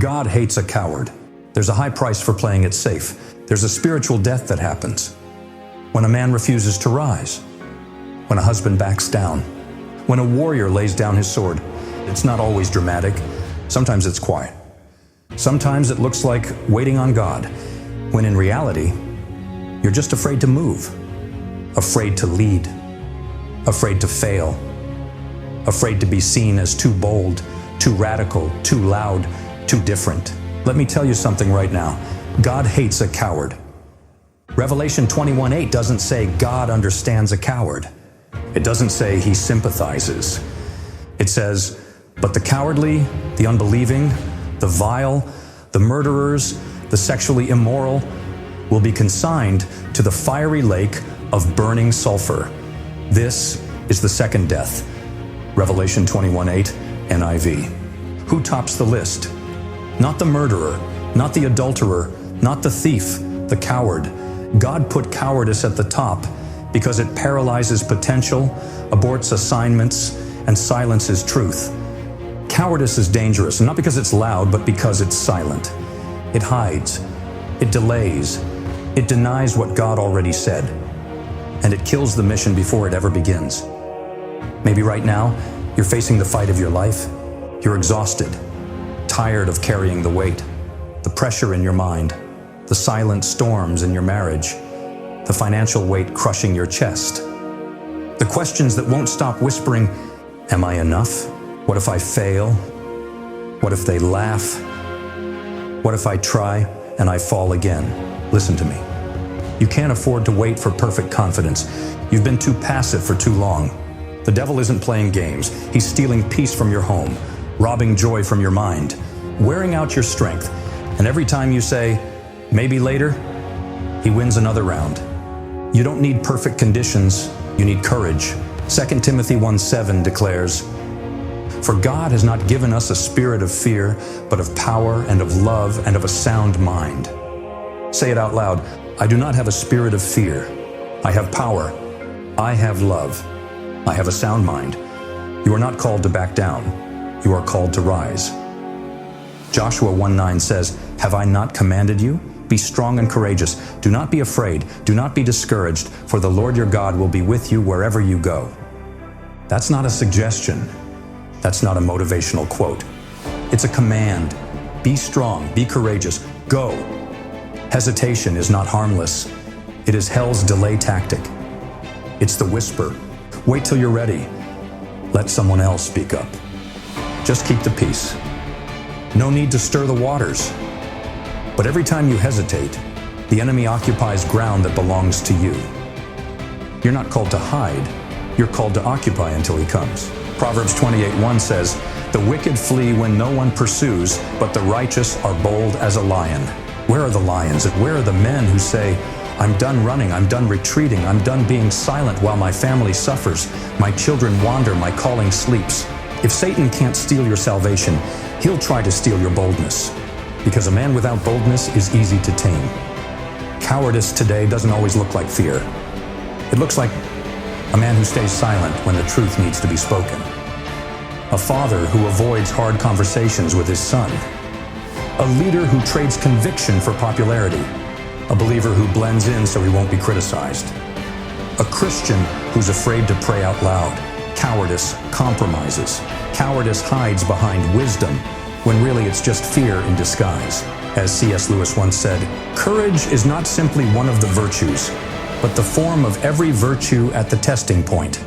God hates a coward. There's a high price for playing it safe. There's a spiritual death that happens when a man refuses to rise, when a husband backs down, when a warrior lays down his sword. It's not always dramatic. Sometimes it's quiet. Sometimes it looks like waiting on God, when in reality, you're just afraid to move, afraid to lead, afraid to fail, afraid to be seen as too bold, too radical, too loud, too different. Let me tell you something right now. God hates a coward. Revelation 21:8 doesn't say God understands a coward. It doesn't say he sympathizes. It says, but the cowardly, the unbelieving, the vile, the murderers, the sexually immoral will be consigned to the fiery lake of burning sulfur. This is the second death. Revelation 21:8, NIV. Who tops the list? Not the murderer, not the adulterer, not the thief, the coward. God put cowardice at the top because it paralyzes potential, aborts assignments, and silences truth. Cowardice is dangerous, not because it's loud, but because it's silent. It hides, it delays, it denies what God already said, and it kills the mission before it ever begins. Maybe right now, you're facing the fight of your life. You're exhausted, tired of carrying the weight, the pressure in your mind, the silent storms in your marriage, the financial weight crushing your chest, the questions that won't stop whispering, am I enough? What if I fail? What if they laugh? What if I try and I fall again? Listen to me. You can't afford to wait for perfect confidence. You've been too passive for too long. The devil isn't playing games. He's stealing peace from your home, robbing joy from your mind, wearing out your strength. And every time you say, maybe later, he wins another round. You don't need perfect conditions, you need courage. 2 Timothy 1:7 declares, for God has not given us a spirit of fear, but of power and of love and of a sound mind. Say it out loud. I do not have a spirit of fear. I have power. I have love. I have a sound mind. You are not called to back down. You are called to rise. Joshua 1:9 says, have I not commanded you? Be strong and courageous. Do not be afraid. Do not be discouraged, for the Lord your God will be with you wherever you go. That's not a suggestion. That's not a motivational quote. It's a command. Be strong, be courageous, go. Hesitation is not harmless. It is hell's delay tactic. It's the whisper. Wait till you're ready. Let someone else speak up. Just keep the peace. No need to stir the waters. But every time you hesitate, the enemy occupies ground that belongs to you. You're not called to hide. You're called to occupy until he comes. Proverbs 28:1 says, the wicked flee when no one pursues, but the righteous are bold as a lion. Where are the lions? And where are the men who say, I'm done running, I'm done retreating, I'm done being silent while my family suffers, my children wander, my calling sleeps. If Satan can't steal your salvation, he'll try to steal your boldness. Because a man without boldness is easy to tame. Cowardice today doesn't always look like fear. It looks like a man who stays silent when the truth needs to be spoken. A father who avoids hard conversations with his son. A leader who trades conviction for popularity. A believer who blends in so he won't be criticized. A Christian who's afraid to pray out loud. Cowardice compromises. Cowardice hides behind wisdom, when really it's just fear in disguise. As C.S. Lewis once said, courage is not simply one of the virtues, but the form of every virtue at the testing point.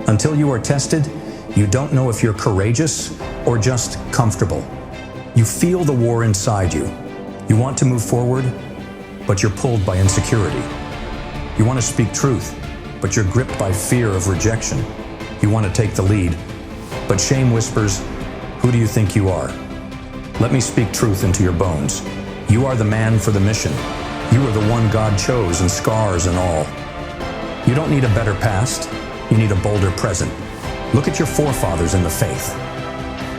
Until you are tested, you don't know if you're courageous or just comfortable. You feel the war inside you. You want to move forward, but you're pulled by insecurity. You want to speak truth, but you're gripped by fear of rejection. You want to take the lead, but shame whispers, who do you think you are? Let me speak truth into your bones. You are the man for the mission. You are the one God chose, and scars and all. You don't need a better past. You need a bolder present. Look at your forefathers in the faith.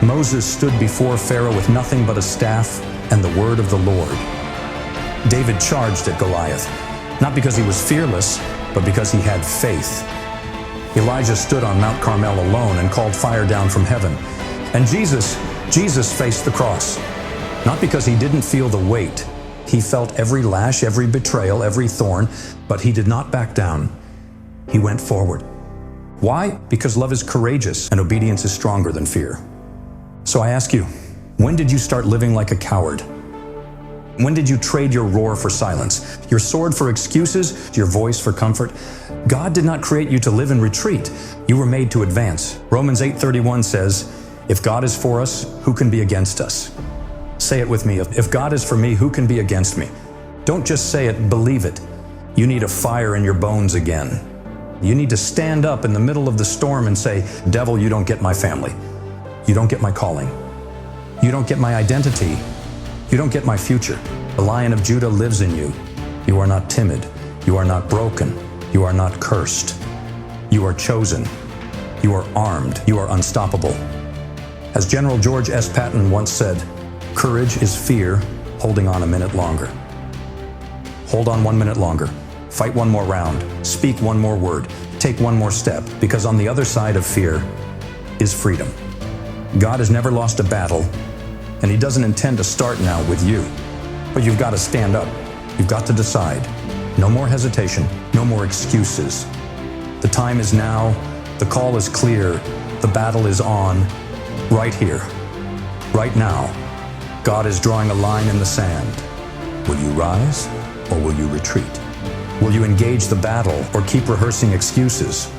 Moses stood before Pharaoh with nothing but a staff and the word of the Lord. David charged at Goliath, not because he was fearless, but because he had faith. Elijah stood on Mount Carmel alone and called fire down from heaven. And Jesus faced the cross, Not because he didn't feel the weight. He felt every lash, every betrayal, every thorn, but he did not back down. He went forward. Why? Because love is courageous and obedience is stronger than fear. So I ask you, when did you start living like a coward? When did you trade your roar for silence, your sword for excuses, your voice for comfort? God did not create you to live in retreat. You were made to advance. Romans 8:31 says, if God is for us, who can be against us? Say it with me. If God is for me, who can be against me? Don't just say it, believe it. You need a fire in your bones again. You need to stand up in the middle of the storm and say, devil, you don't get my family. You don't get my calling. You don't get my identity. You don't get my future. The Lion of Judah lives in you. You are not timid. You are not broken. You are not cursed. You are chosen. You are armed. You are unstoppable. As General George S. Patton once said, courage is fear holding on a minute longer. Hold on 1 minute longer. Fight one more round. Speak one more word. Take one more step, because on the other side of fear is freedom. God has never lost a battle, and he doesn't intend to start now with you. But you've got to stand up. You've got to decide. No more hesitation. No more excuses. The time is now. The call is clear. The battle is on. Right here. Right now. God is drawing a line in the sand. Will you rise or will you retreat? Will you engage the battle or keep rehearsing excuses?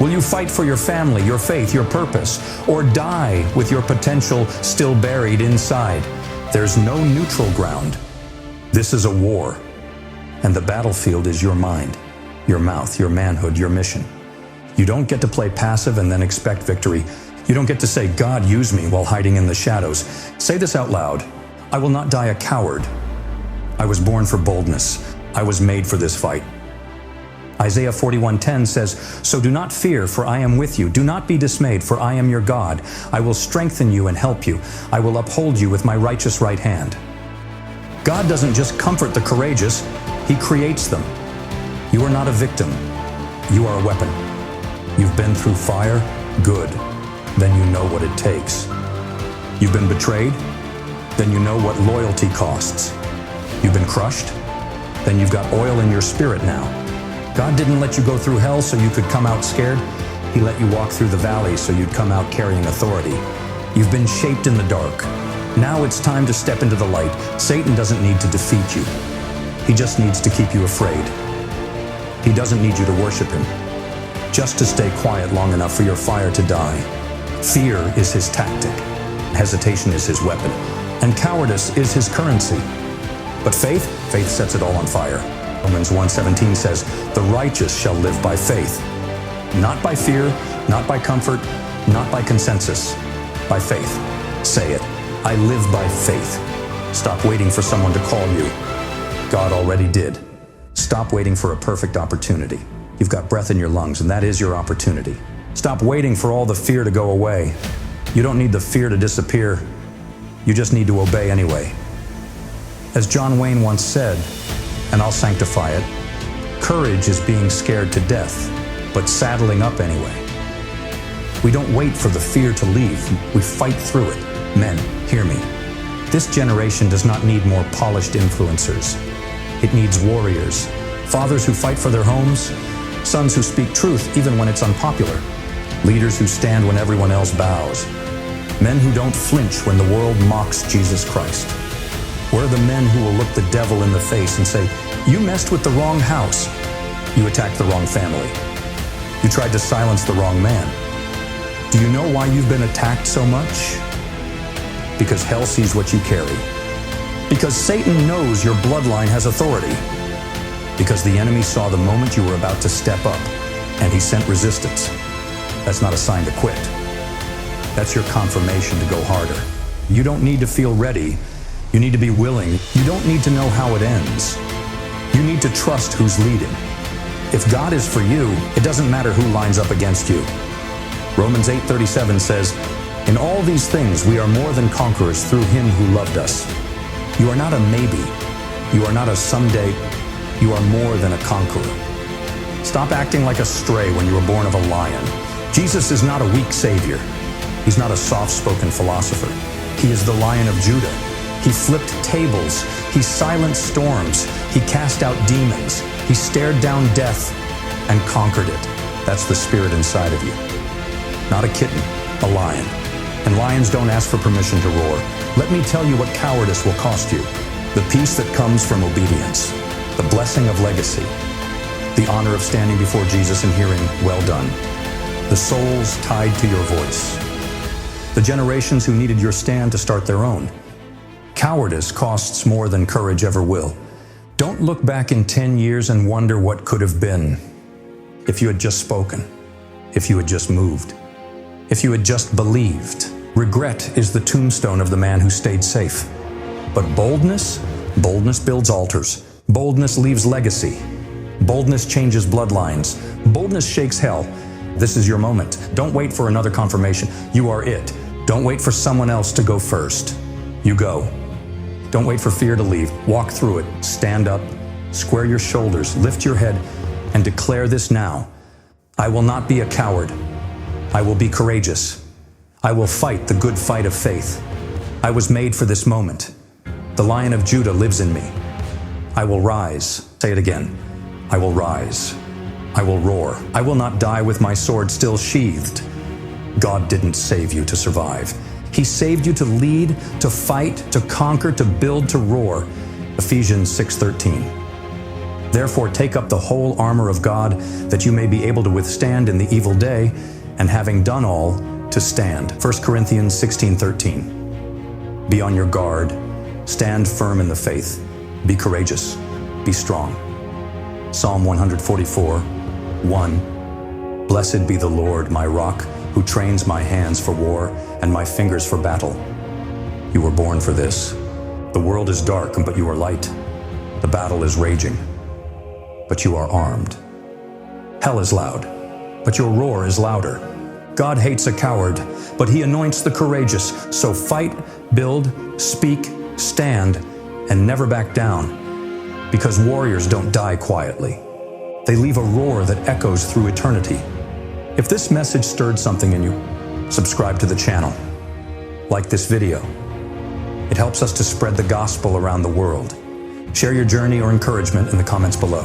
Will you fight for your family, your faith, your purpose, or die with your potential still buried inside? There's no neutral ground. This is a war, and the battlefield is your mind, your mouth, your manhood, your mission. You don't get to play passive and then expect victory. You don't get to say, God, use me, while hiding in the shadows. Say this out loud. I will not die a coward. I was born for boldness. I was made for this fight. Isaiah 41:10 says, so do not fear, for I am with you. Do not be dismayed, for I am your God. I will strengthen you and help you. I will uphold you with my righteous right hand. God doesn't just comfort the courageous, he creates them. You are not a victim. You are a weapon. You've been through fire? Good. Then you know what it takes. You've been betrayed? Then you know what loyalty costs. You've been crushed? Then you've got oil in your spirit now. God didn't let you go through hell so you could come out scared. He let you walk through the valley so you'd come out carrying authority. You've been shaped in the dark. Now it's time to step into the light. Satan doesn't need to defeat you. He just needs to keep you afraid. He doesn't need you to worship him, just to stay quiet long enough for your fire to die. Fear is his tactic. Hesitation is his weapon. And cowardice is his currency. But faith sets it all on fire. Romans 1:17 says, the righteous shall live by faith. Not by fear, not by comfort, not by consensus, by faith. Say it. I live by faith. Stop waiting for someone to call you. God already did. Stop waiting for a perfect opportunity. You've got breath in your lungs, and that is your opportunity. Stop waiting for all the fear to go away. You don't need the fear to disappear. You just need to obey anyway. As John Wayne once said, and I'll sanctify it, courage is being scared to death, but saddling up anyway. We don't wait for the fear to leave. We fight through it. Men, hear me. This generation does not need more polished influencers. It needs warriors, fathers who fight for their homes, sons who speak truth even when it's unpopular, leaders who stand when everyone else bows, men who don't flinch when the world mocks Jesus Christ. We're the men who will look the devil in the face and say, you messed with the wrong house. You attacked the wrong family. You tried to silence the wrong man. Do you know why you've been attacked so much? Because hell sees what you carry. Because Satan knows your bloodline has authority. Because the enemy saw the moment you were about to step up, and he sent resistance. That's not a sign to quit. That's your confirmation to go harder. You don't need to feel ready. You need to be willing. You don't need to know how it ends. You need to trust who's leading. If God is for you, it doesn't matter who lines up against you. Romans 8:37 says, in all these things we are more than conquerors through him who loved us. You are not a maybe. You are not a someday. You are more than a conqueror. Stop acting like a stray when you were born of a lion. Jesus is not a weak savior. He's not a soft-spoken philosopher. He is the Lion of Judah. He flipped tables. He silenced storms. He cast out demons. He stared down death and conquered it. That's the spirit inside of you. Not a kitten, a lion. And lions don't ask for permission to roar. Let me tell you what cowardice will cost you. The peace that comes from obedience. The blessing of legacy. The honor of standing before Jesus and hearing, "Well done." The souls tied to your voice. The generations who needed your stand to start their own. Cowardice costs more than courage ever will. Don't look back in 10 years and wonder what could have been. If you had just spoken. If you had just moved. If you had just believed. Regret is the tombstone of the man who stayed safe. But boldness builds altars. Boldness leaves legacy. Boldness changes bloodlines. Boldness shakes hell. This is your moment. Don't wait for another confirmation. You are it. Don't wait for someone else to go first. You go. Don't wait for fear to leave. Walk through it. Stand up. Square your shoulders. Lift your head and declare this now. I will not be a coward. I will be courageous. I will fight the good fight of faith. I was made for this moment. The Lion of Judah lives in me. I will rise. Say it again. I will rise. I will roar. I will not die with my sword still sheathed. God didn't save you to survive. He saved you to lead, to fight, to conquer, to build, to roar. Ephesians 6:13. Therefore take up the whole armor of God, that you may be able to withstand in the evil day, and having done all, to stand. 1 Corinthians 16:13. Be on your guard. Stand firm in the faith. Be courageous. Be strong. Psalm 144:1. Blessed be the Lord, my rock, who trains my hands for war and my fingers for battle. You were born for this. The world is dark, but you are light. The battle is raging, but you are armed. Hell is loud, but your roar is louder. God hates a coward, but he anoints the courageous. So fight, build, speak, stand, and never back down. Because warriors don't die quietly. They leave a roar that echoes through eternity. If this message stirred something in you, subscribe to the channel. Like this video. It helps us to spread the gospel around the world. Share your journey or encouragement in the comments below.